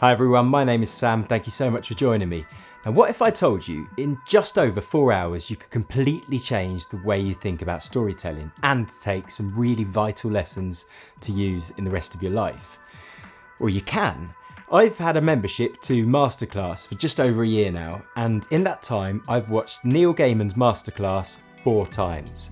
Hi everyone, my name is Sam. Thank you so much for joining me. Now, what if I told you in just over 4 hours you could completely change the way you think about storytelling and take some really vital lessons to use in the rest of your life? Well, you can. I've had a membership to Masterclass for just over a year now, and in that time I've watched Neil Gaiman's Masterclass 4 times.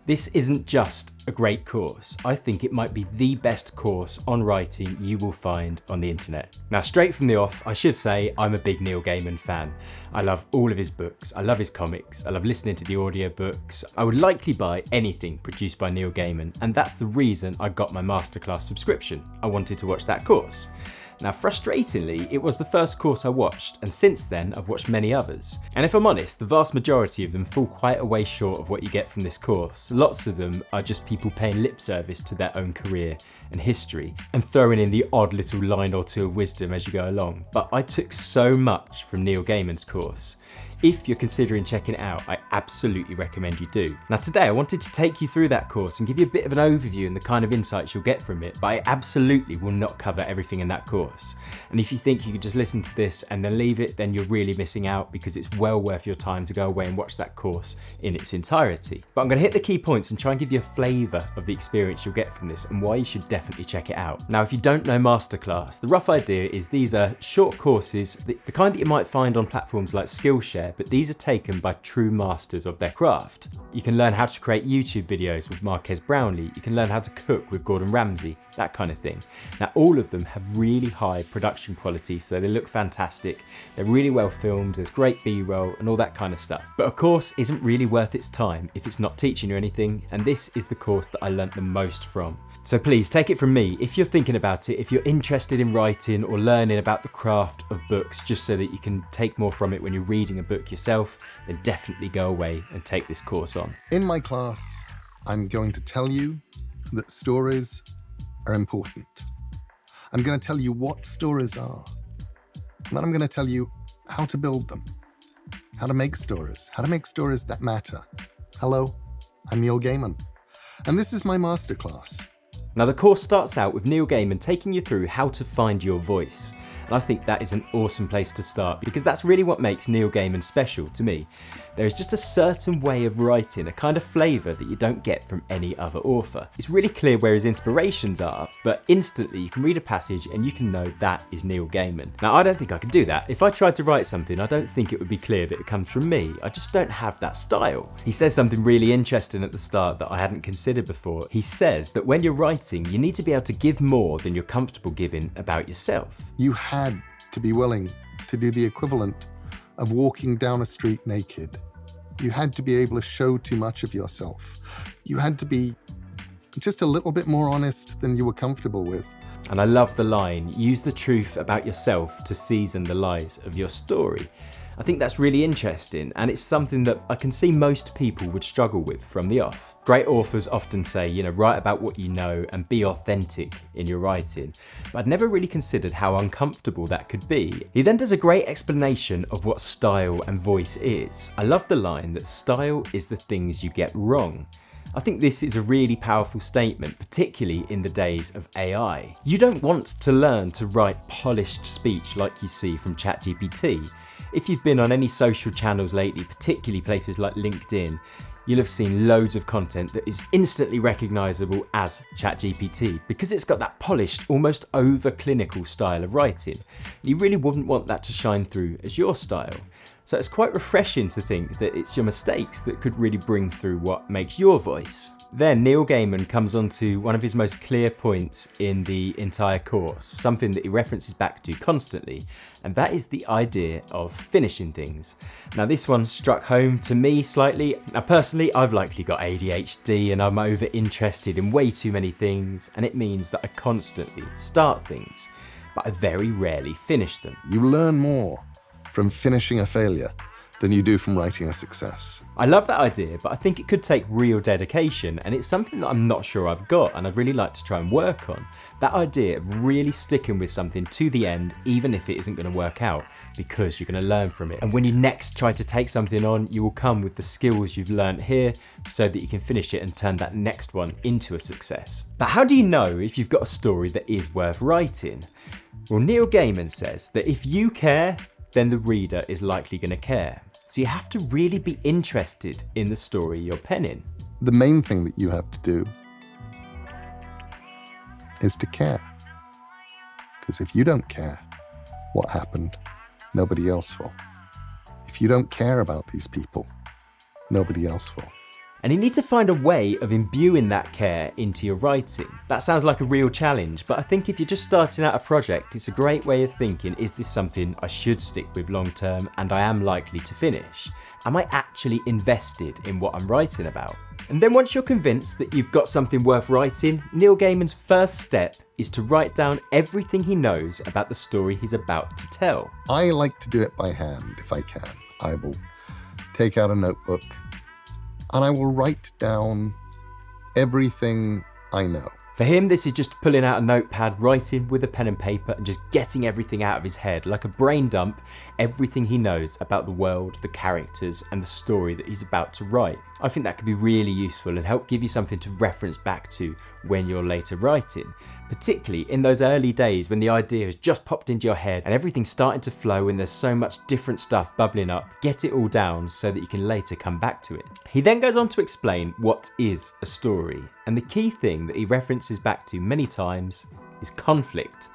This isn't just a great course. I think it might be the best course on writing you will find on the internet. Now, straight from the off, I should say I'm a big Neil Gaiman fan. I love all of his books. I love his comics. I love listening to the audiobooks. I would likely buy anything produced by Neil Gaiman, and that's the reason I got my Masterclass subscription. I wanted to watch that course. Now, frustratingly, it was the first course I watched, and since then I've watched many others. And if I'm honest, the vast majority of them fall quite a way short of what you get from this course. Lots of them are just people paying lip service to their own career and history, and throwing in the odd little line or two of wisdom as you go along. But I took so much from Neil Gaiman's course. If you're considering checking it out, I absolutely recommend you do. Now today I wanted to take you through that course and give you a bit of an overview and the kind of insights you'll get from it, but I absolutely will not cover everything in that course. And if you think you could just listen to this and then leave it, then you're really missing out, because it's well worth your time to go away and watch that course in its entirety. But I'm going to hit the key points and try and give you a flavour of the experience you'll get from this and why you should definitely check it out. Now, if you don't know Masterclass, the rough idea is these are short courses, the kind that you might find on platforms like Skillshare, but these are taken by true masters of their craft. You can learn how to create YouTube videos with Marques Brownlee, you can learn how to cook with Gordon Ramsay, that kind of thing. Now, all of them have really high production quality, so they look fantastic, they're really well filmed, there's great B-roll and all that kind of stuff. But a course isn't really worth its time if it's not teaching you anything, and this is the course that I learnt the most from. So please take it from me, if you're thinking about it, if you're interested in writing or learning about the craft of books just so that you can take more from it when you're reading a book yourself, then definitely go away and take this course on. In my class, I'm going to tell you that stories are important. I'm going to tell you what stories are. And then I'm going to tell you how to build them, how to make stories that matter. Hello, I'm Neil Gaiman, and this is my masterclass. Now, the course starts out with Neil Gaiman taking you through how to find your voice. And I think that is an awesome place to start, because that's really what makes Neil Gaiman special to me. There is just a certain way of writing, a kind of flavour that you don't get from any other author. It's really clear where his inspirations are, but instantly you can read a passage and you can know that is Neil Gaiman. Now, I don't think I could do that. If I tried to write something, I don't think it would be clear that it comes from me. I just don't have that style. He says something really interesting at the start that I hadn't considered before. He says that when you're writing, you need to be able to give more than you're comfortable giving about yourself. You had to be willing to do the equivalent of walking down a street naked. You had to be able to show too much of yourself. You had to be just a little bit more honest than you were comfortable with. And I love the line, use the truth about yourself to season the lies of your story. I think that's really interesting, and it's something that I can see most people would struggle with from the off. Great authors often say, write about what you know and be authentic in your writing, but I'd never really considered how uncomfortable that could be. He then does a great explanation of what style and voice is. I love the line that style is the things you get wrong. I think this is a really powerful statement, particularly in the days of AI. You don't want to learn to write polished speech like you see from ChatGPT. If you've been on any social channels lately, particularly places like LinkedIn, you'll have seen loads of content that is instantly recognisable as ChatGPT because it's got that polished, almost over-clinical style of writing. You really wouldn't want that to shine through as your style. So it's quite refreshing to think that it's your mistakes that could really bring through what makes your voice. Then Neil Gaiman comes on to one of his most clear points in the entire course, something that he references back to constantly, and that is the idea of finishing things. Now, this one struck home to me slightly. Now, personally, I've likely got ADHD and I'm over interested in way too many things, and it means that I constantly start things, but I very rarely finish them. You learn more from finishing a failure than you do from writing a success. I love that idea, but I think it could take real dedication, and it's something that I'm not sure I've got and I'd really like to try and work on. That idea of really sticking with something to the end, even if it isn't going to work out, because you're going to learn from it. And when you next try to take something on, you will come with the skills you've learned here so that you can finish it and turn that next one into a success. But how do you know if you've got a story that is worth writing? Well, Neil Gaiman says that if you care, then the reader is likely going to care. So you have to really be interested in the story you're penning. The main thing that you have to do is to care. Because if you don't care what happened, nobody else will. If you don't care about these people, nobody else will. And you need to find a way of imbuing that care into your writing. That sounds like a real challenge, but I think if you're just starting out a project, it's a great way of thinking, is this something I should stick with long term and I am likely to finish? Am I actually invested in what I'm writing about? And then once you're convinced that you've got something worth writing, Neil Gaiman's first step is to write down everything he knows about the story he's about to tell. I like to do it by hand if I can. I will take out a notebook and I will write down everything I know. For him, this is just pulling out a notepad, writing with a pen and paper and just getting everything out of his head, like a brain dump, everything he knows about the world, the characters and the story that he's about to write. I think that could be really useful and help give you something to reference back to when you're later writing, particularly in those early days when the idea has just popped into your head and everything's starting to flow and there's so much different stuff bubbling up. Get it all down so that you can later come back to it. He then goes on to explain what is a story, and the key thing that he references back to many times is conflict.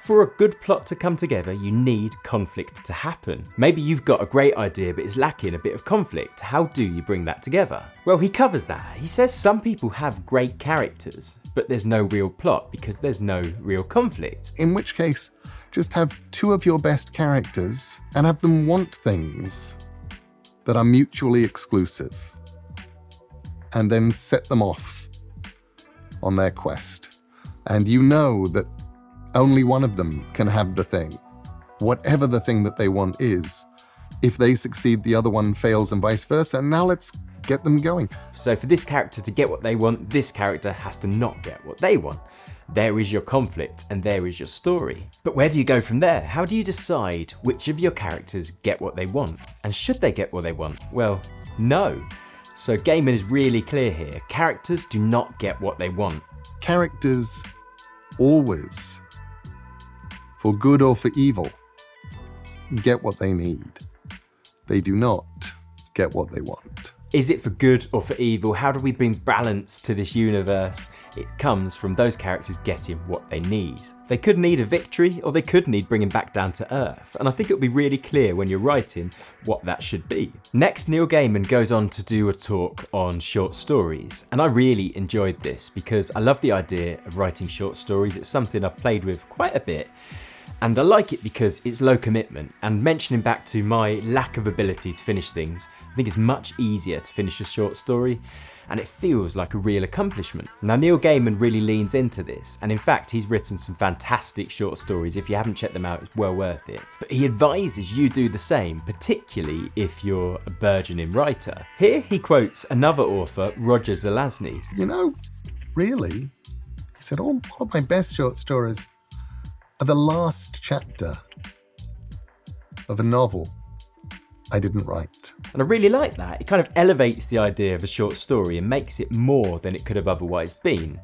For a good plot to come together, you need conflict to happen. Maybe you've got a great idea but it's lacking a bit of conflict. How do you bring that together? Well, he covers that. He says some people have great characters, but there's no real plot because there's no real conflict. In which case, just have two of your best characters and have them want things that are mutually exclusive, and then set them off on their quest. And you know that only one of them can have the thing, whatever the thing that they want is. If they succeed, the other one fails and vice versa. And now let's get them going. So for this character to get what they want, this character has to not get what they want. There is your conflict and there is your story. But where do you go from there? How do you decide which of your characters get what they want? And should they get what they want? Well, no. So Gaiman is really clear here. Characters do not get what they want. Characters always, for good or for evil, get what they need. They do not get what they want. Is it for good or for evil? How do we bring balance to this universe? It comes from those characters getting what they need. They could need a victory or they could need bringing back down to earth. And I think it'll be really clear when you're writing what that should be. Next, Neil Gaiman goes on to do a talk on short stories. And I really enjoyed this because I love the idea of writing short stories. It's something I've played with quite a bit. And I like it because it's low commitment, and mentioning back to my lack of ability to finish things, I think it's much easier to finish a short story and it feels like a real accomplishment. Now Neil Gaiman really leans into this, and in fact he's written some fantastic short stories. If you haven't checked them out, it's well worth it. But he advises you do the same, particularly if you're a burgeoning writer. Here he quotes another author, Roger Zelazny. You know, really, he said, all of my best short stories are the last chapter of a novel I didn't write. And I really like that. It kind of elevates the idea of a short story and makes it more than it could have otherwise been.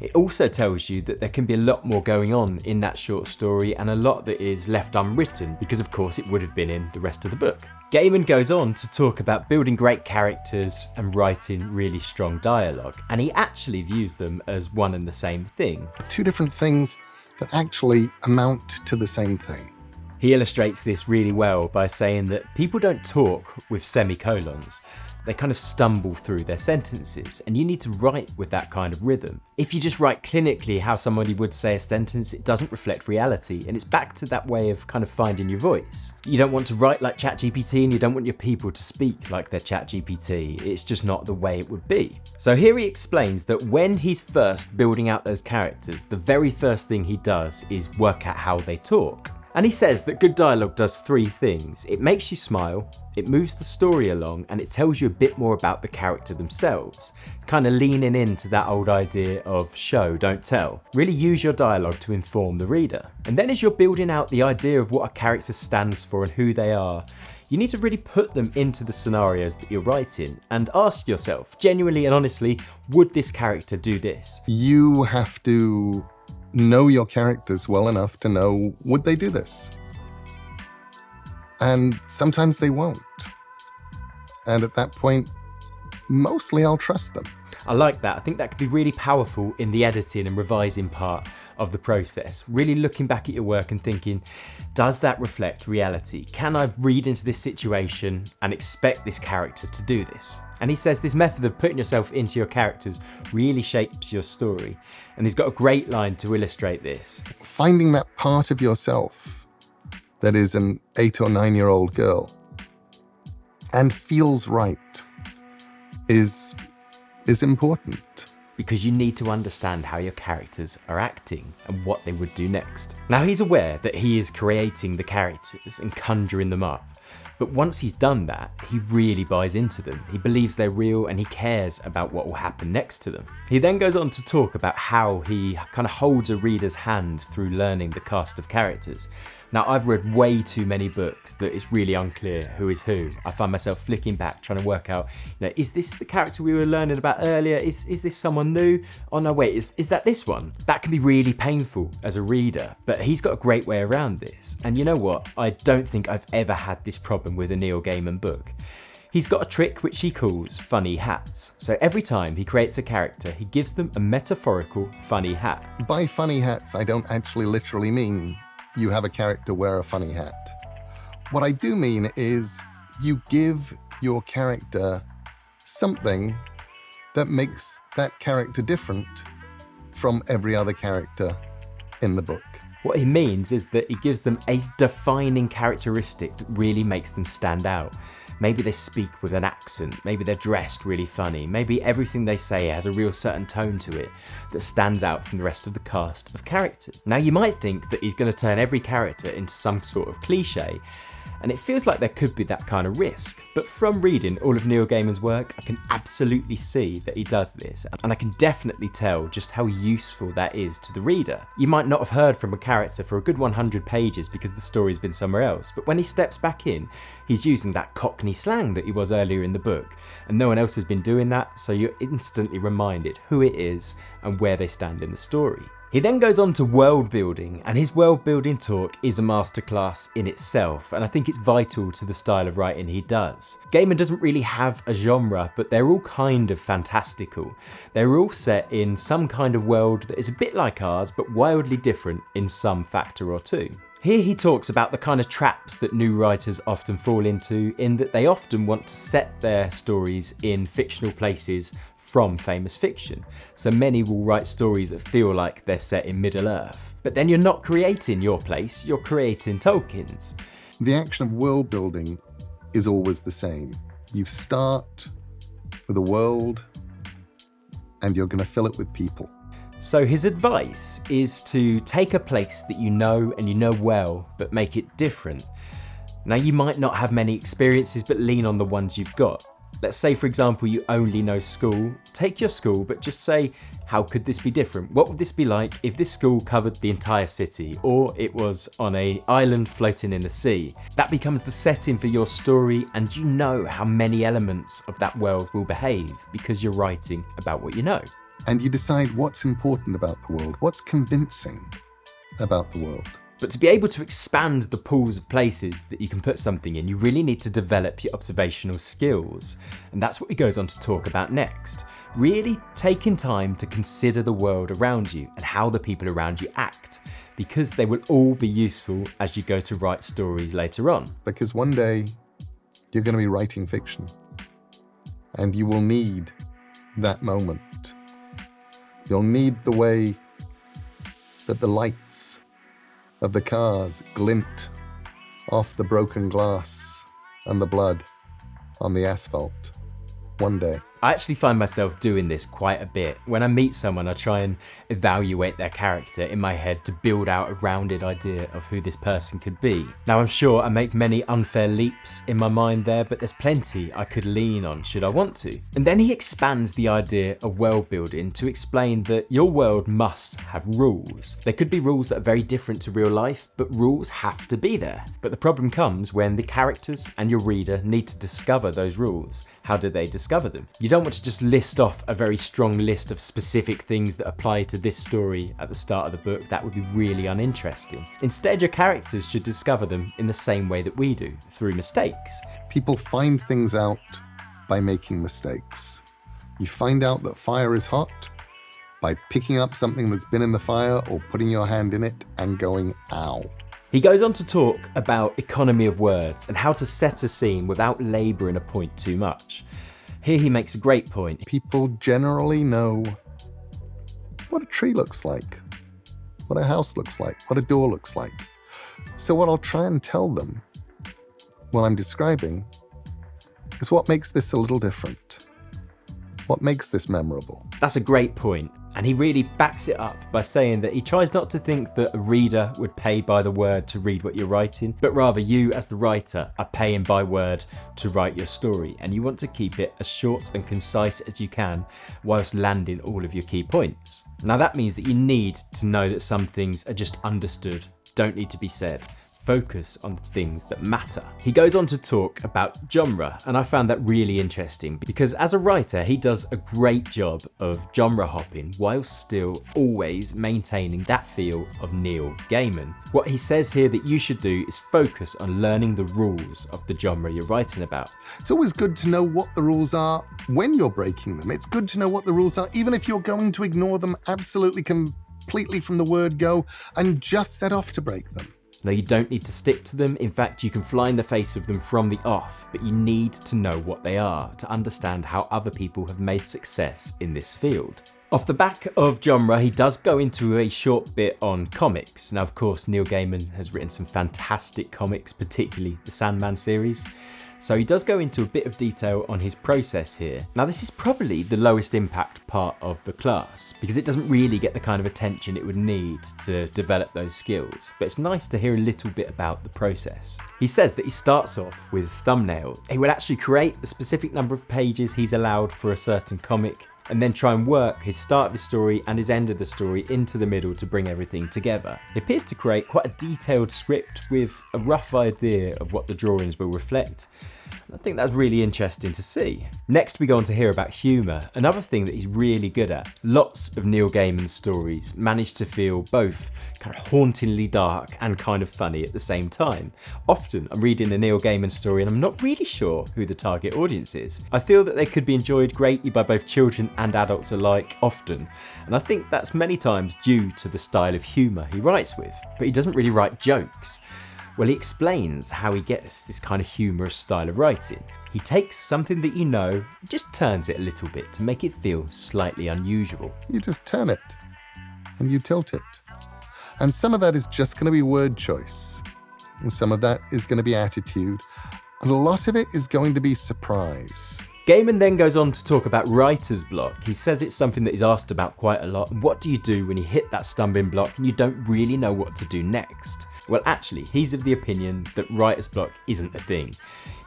It also tells you that there can be a lot more going on in that short story and a lot that is left unwritten because of course it would have been in the rest of the book. Gaiman goes on to talk about building great characters and writing really strong dialogue, and he actually views them as one and the same thing. Two different things that actually amount to the same thing. He illustrates this really well by saying that people don't talk with semicolons. They kind of stumble through their sentences, and you need to write with that kind of rhythm. If you just write clinically how somebody would say a sentence, it doesn't reflect reality, and it's back to that way of kind of finding your voice. You don't want to write like ChatGPT, and you don't want your people to speak like they're ChatGPT. It's just not the way it would be. So here he explains that when he's first building out those characters, the very first thing he does is work out how they talk. And he says that good dialogue does three things. It makes you smile, it moves the story along, and it tells you a bit more about the character themselves. Kind of leaning into that old idea of show, don't tell. Really use your dialogue to inform the reader. And then as you're building out the idea of what a character stands for and who they are, you need to really put them into the scenarios that you're writing and ask yourself, genuinely and honestly, would this character do this? You have to know your characters well enough to know, would they do this? And sometimes they won't. And at that point, mostly I'll trust them. I like that. I think that could be really powerful in the editing and revising part of the process. Really looking back at your work and thinking, does that reflect reality? Can I read into this situation and expect this character to do this? And he says this method of putting yourself into your characters really shapes your story. And he's got a great line to illustrate this. Finding that part of yourself that is an 8 or 9-year-old girl and feels right is important. Because you need to understand how your characters are acting and what they would do next. Now, he's aware that he is creating the characters and conjuring them up. But once he's done that, he really buys into them. He believes they're real and he cares about what will happen next to them. He then goes on to talk about how he kind of holds a reader's hand through learning the cast of characters. Now, I've read way too many books that it's really unclear who is who. I find myself flicking back, trying to work out, is this the character we were learning about earlier? Is this someone new? Oh no, wait, is that this one? That can be really painful as a reader, but he's got a great way around this. And you know what? I don't think I've ever had this problem with a Neil Gaiman book. He's got a trick which he calls funny hats. So every time he creates a character, he gives them a metaphorical funny hat. By funny hats, I don't actually literally mean you have a character wear a funny hat. What I do mean is you give your character something that makes that character different from every other character in the book. What he means is that he gives them a defining characteristic that really makes them stand out. Maybe they speak with an accent, maybe they're dressed really funny, maybe everything they say has a real certain tone to it that stands out from the rest of the cast of characters. Now, you might think that he's going to turn every character into some sort of cliche, and it feels like there could be that kind of risk. But from reading all of Neil Gaiman's work, I can absolutely see that he does this, and I can definitely tell just how useful that is to the reader. You might not have heard from a character for a good 100 pages because the story's been somewhere else, but when he steps back in, he's using that Cockney slang that he was earlier in the book, and no one else has been doing that, so you're instantly reminded who it is and where they stand in the story. He then goes on to world building, and his world building talk is a masterclass in itself, and I think it's vital to the style of writing he does. Gaiman doesn't really have a genre, but they're all kind of fantastical. They're all set in some kind of world that is a bit like ours, but wildly different in some factor or two. Here he talks about the kind of traps that new writers often fall into, in that they often want to set their stories in fictional places from famous fiction. So many will write stories that feel like they're set in Middle-earth. But then you're not creating your place, you're creating Tolkien's. The action of world building is always the same. You start with a world and you're going to fill it with people. So his advice is to take a place that you know and you know well, but make it different. Now, you might not have many experiences, but lean on the ones you've got. Let's say, for example, you only know school. Take your school, but just say, how could this be different? What would this be like if this school covered the entire city, or it was on an island floating in the sea? That becomes the setting for your story, and you know how many elements of that world will behave because you're writing about what you know. And you decide what's important about the world, what's convincing about the world. But to be able to expand the pools of places that you can put something in, you really need to develop your observational skills. And that's what he goes on to talk about next. Really taking time to consider the world around you and how the people around you act, because they will all be useful as you go to write stories later on. Because one day you're going to be writing fiction and you will need that moment. You'll need the way that the lights of the cars glint off the broken glass and the blood on the asphalt one day. I actually find myself doing this quite a bit. When I meet someone, I try and evaluate their character in my head to build out a rounded idea of who this person could be. Now, I'm sure I make many unfair leaps in my mind there, but there's plenty I could lean on should I want to. And then he expands the idea of world building to explain that your world must have rules. There could be rules that are very different to real life, but rules have to be there. But the problem comes when the characters and your reader need to discover those rules. How do they discover them? You don't want to just list off a very strong list of specific things that apply to this story at the start of the book. That would be really uninteresting. Instead, your characters should discover them in the same way that we do, through mistakes. People find things out by making mistakes. You find out that fire is hot by picking up something that's been in the fire or putting your hand in it and going, ow. He goes on to talk about economy of words and how to set a scene without labouring a point too much. Here he makes a great point. People generally know what a tree looks like, what a house looks like, what a door looks like. So what I'll try and tell them while I'm describing is what makes this a little different. What makes this memorable? That's a great point. And he really backs it up by saying that he tries not to think that a reader would pay by the word to read what you're writing, but rather you as the writer are paying by word to write your story, and you want to keep it as short and concise as you can whilst landing all of your key points. Now that means that you need to know that some things are just understood, don't need to be said. Focus on the things that matter. He goes on to talk about genre, and I found that really interesting because as a writer, he does a great job of genre hopping while still always maintaining that feel of Neil Gaiman. What he says here that you should do is focus on learning the rules of the genre you're writing about. It's always good to know what the rules are when you're breaking them. It's good to know what the rules are, even if you're going to ignore them absolutely completely from the word go and just set off to break them. No, you don't need to stick to them. In fact, you can fly in the face of them from the off, but you need to know what they are to understand how other people have made success in this field. Off the back of genre, he does go into a short bit on comics. Now, of course, Neil Gaiman has written some fantastic comics, particularly the Sandman series. So he does go into a bit of detail on his process here. Now this is probably the lowest impact part of the class because it doesn't really get the kind of attention it would need to develop those skills, but it's nice to hear a little bit about the process. He says that he starts off with thumbnail. He will actually create the specific number of pages he's allowed for a certain comic and then try and work his start of the story and his end of the story into the middle to bring everything together. He appears to create quite a detailed script with a rough idea of what the drawings will reflect. I think that's really interesting to see. Next we go on to hear about humour, another thing that he's really good at. Lots of Neil Gaiman's stories manage to feel both kind of hauntingly dark and kind of funny at the same time. Often I'm reading a Neil Gaiman story and I'm not really sure who the target audience is. I feel that they could be enjoyed greatly by both children and adults alike often, and I think that's many times due to the style of humour he writes with. But he doesn't really write jokes. Well, he explains how he gets this kind of humorous style of writing. He takes something that you know and just turns it a little bit to make it feel slightly unusual. You just turn it and you tilt it. And some of that is just going to be word choice. And some of that is going to be attitude. And a lot of it is going to be surprise. Gaiman then goes on to talk about writer's block. He says it's something that he's asked about quite a lot. And what do you do when you hit that stumbling block and you don't really know what to do next? Well, actually, he's of the opinion that writer's block isn't a thing.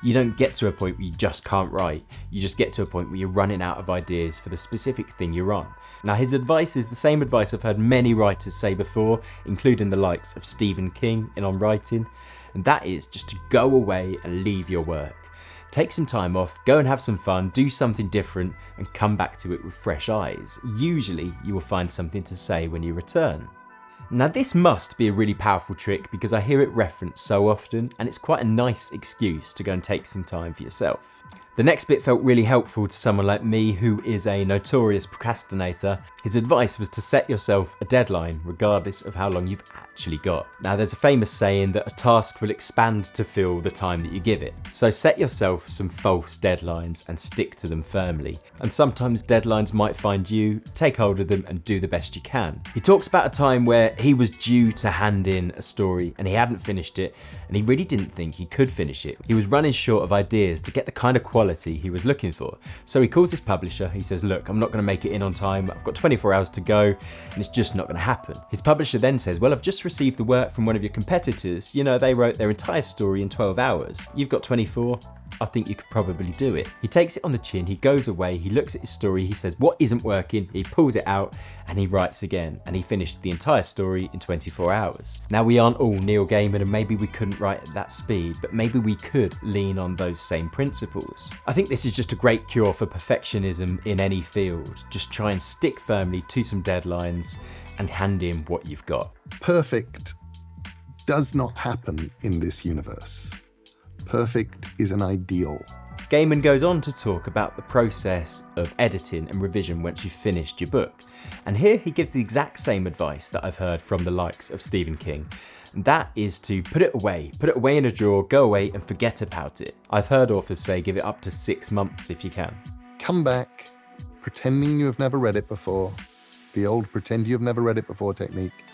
You don't get to a point where you just can't write. You just get to a point where you're running out of ideas for the specific thing you're on. Now, his advice is the same advice I've heard many writers say before, including the likes of Stephen King in On Writing, and that is just to go away and leave your work. Take some time off, go and have some fun, do something different, and come back to it with fresh eyes. Usually, you will find something to say when you return. Now this must be a really powerful trick because I hear it referenced so often and it's quite a nice excuse to go and take some time for yourself. The next bit felt really helpful to someone like me who is a notorious procrastinator. His advice was to set yourself a deadline regardless of how long you've actually got. Now there's a famous saying that a task will expand to fill the time that you give it. So set yourself some false deadlines and stick to them firmly. And sometimes deadlines might find you, take hold of them and do the best you can. He talks about a time where he was due to hand in a story and he hadn't finished it and he really didn't think he could finish it. He was running short of ideas to get the kind of quality he was looking for. So he calls his publisher, he says, look, I'm not going to make it in on time, I've got 24 hours to go and it's just not going to happen. His publisher then says, well, I've just received the work from one of your competitors, you know, they wrote their entire story in 12 hours. You've got 24, I think you could probably do it. He takes it on the chin, he goes away, he looks at his story, he says what isn't working, he pulls it out and he writes again. And he finished the entire story in 24 hours. Now we aren't all Neil Gaiman and maybe we couldn't write at that speed, but maybe we could lean on those same principles. I think this is just a great cure for perfectionism in any field. Just try and stick firmly to some deadlines and hand in what you've got. Perfect does not happen in this universe. Perfect is an ideal. Gaiman goes on to talk about the process of editing and revision once you've finished your book. And here he gives the exact same advice that I've heard from the likes of Stephen King. And that is to put it away in a drawer, go away and forget about it. I've heard authors say give it up to 6 months if you can. Come back, pretending you have never read it before. The old pretend you've never read it before technique.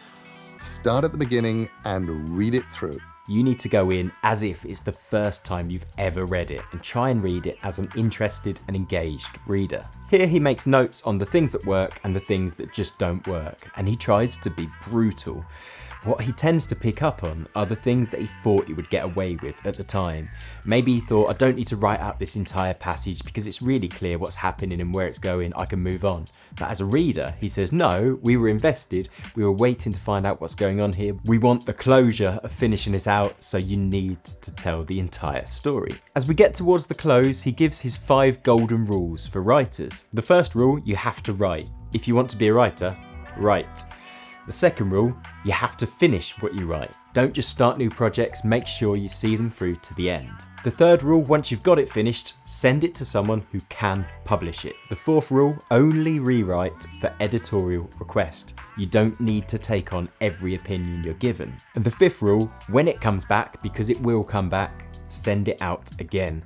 Start at the beginning and read it through. You need to go in as if it's the first time you've ever read it and try and read it as an interested and engaged reader. Here he makes notes on the things that work and the things that just don't work, and he tries to be brutal. What he tends to pick up on are the things that he thought he would get away with at the time. Maybe he thought, I don't need to write out this entire passage because it's really clear what's happening and where it's going, I can move on. But as a reader, he says, no, we were invested, we were waiting to find out what's going on here. We want the closure of finishing this out, so you need to tell the entire story. As we get towards the close, he gives his 5 golden rules for writers. The first rule, you have to write. If you want to be a writer, write. The second rule, you have to finish what you write. Don't just start new projects, make sure you see them through to the end. The third rule, once you've got it finished, send it to someone who can publish it. The fourth rule, only rewrite for editorial request. You don't need to take on every opinion you're given. And the fifth rule, when it comes back, because it will come back, send it out again.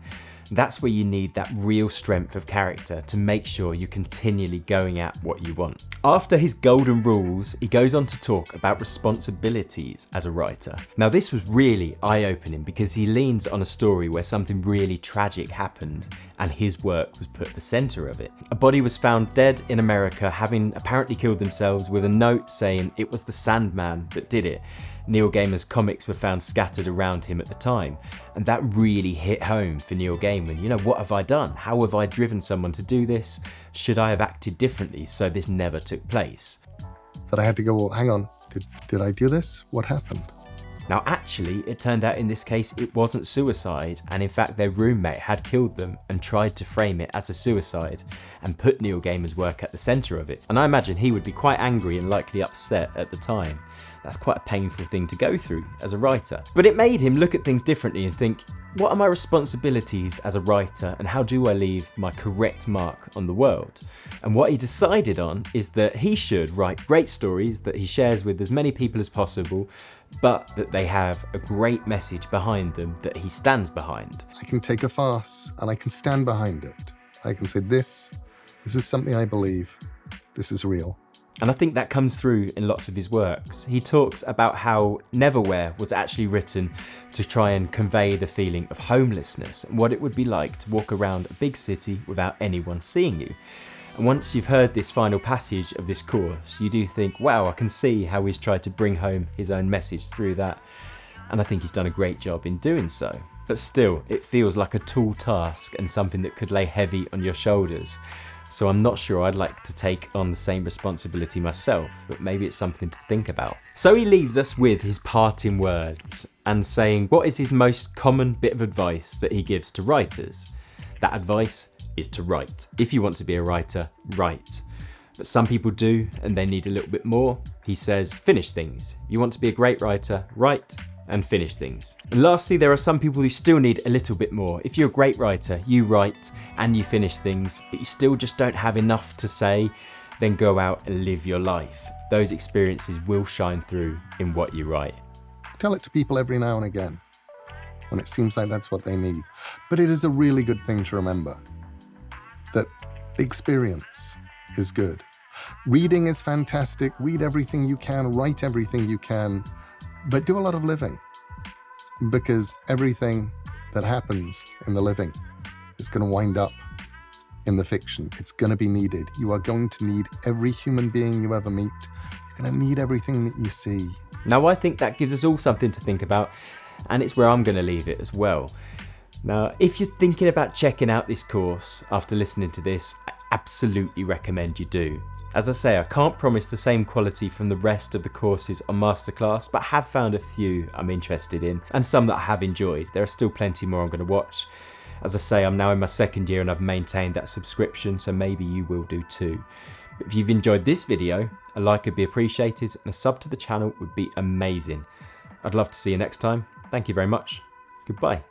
That's where you need that real strength of character to make sure you're continually going at what you want. After his golden rules, he goes on to talk about responsibilities as a writer. Now this was really eye-opening because he leans on a story where something really tragic happened and his work was put at the centre of it. A body was found dead in America, having apparently killed themselves, with a note saying it was the Sandman that did it. Neil Gaiman's comics were found scattered around him at the time, and that really hit home for Neil Gaiman. You know, what have I done? How have I driven someone to do this? Should I have acted differently so this never took place? That I had to go, well, hang on, did I do this? What happened? Now actually, it turned out in this case it wasn't suicide, and in fact their roommate had killed them and tried to frame it as a suicide and put Neil Gaiman's work at the centre of it. And I imagine he would be quite angry and likely upset at the time. That's quite a painful thing to go through as a writer. But it made him look at things differently and think, what are my responsibilities as a writer and how do I leave my correct mark on the world? And what he decided on is that he should write great stories that he shares with as many people as possible, but that they have a great message behind them that he stands behind. I can take a farce and I can stand behind it. I can say this is something I believe, this is real. And I think that comes through in lots of his works. He talks about how Neverwhere was actually written to try and convey the feeling of homelessness and what it would be like to walk around a big city without anyone seeing you. And once you've heard this final passage of this course, you do think, wow, I can see how he's tried to bring home his own message through that. And I think he's done a great job in doing so. But still, it feels like a tall task and something that could lay heavy on your shoulders. So I'm not sure I'd like to take on the same responsibility myself, but maybe it's something to think about. So he leaves us with his parting words and saying what is his most common bit of advice that he gives to writers. That advice is to write. If you want to be a writer, write. But some people do, and they need a little bit more. He says, finish things. You want to be a great writer, write and finish things. And lastly, there are some people who still need a little bit more. If you're a great writer, you write and you finish things, but you still just don't have enough to say, then go out and live your life. Those experiences will shine through in what you write. Tell it to people every now and again when it seems like that's what they need. But it is a really good thing to remember that the experience is good. Reading is fantastic. Read everything you can, write everything you can, but do a lot of living, because everything that happens in the living is going to wind up in the fiction. It's going to be needed. You are going to need every human being you ever meet. You're going to need everything that you see. Now, I think that gives us all something to think about, and it's where I'm going to leave it as well. Now, if you're thinking about checking out this course after listening to this, I absolutely recommend you do. As I say, I can't promise the same quality from the rest of the courses on Masterclass, but have found a few I'm interested in and some that I have enjoyed. There are still plenty more I'm going to watch. As I say, I'm now in my second year and I've maintained that subscription, so maybe you will do too. But if you've enjoyed this video, a like would be appreciated and a sub to the channel would be amazing. I'd love to see you next time. Thank you very much. Goodbye.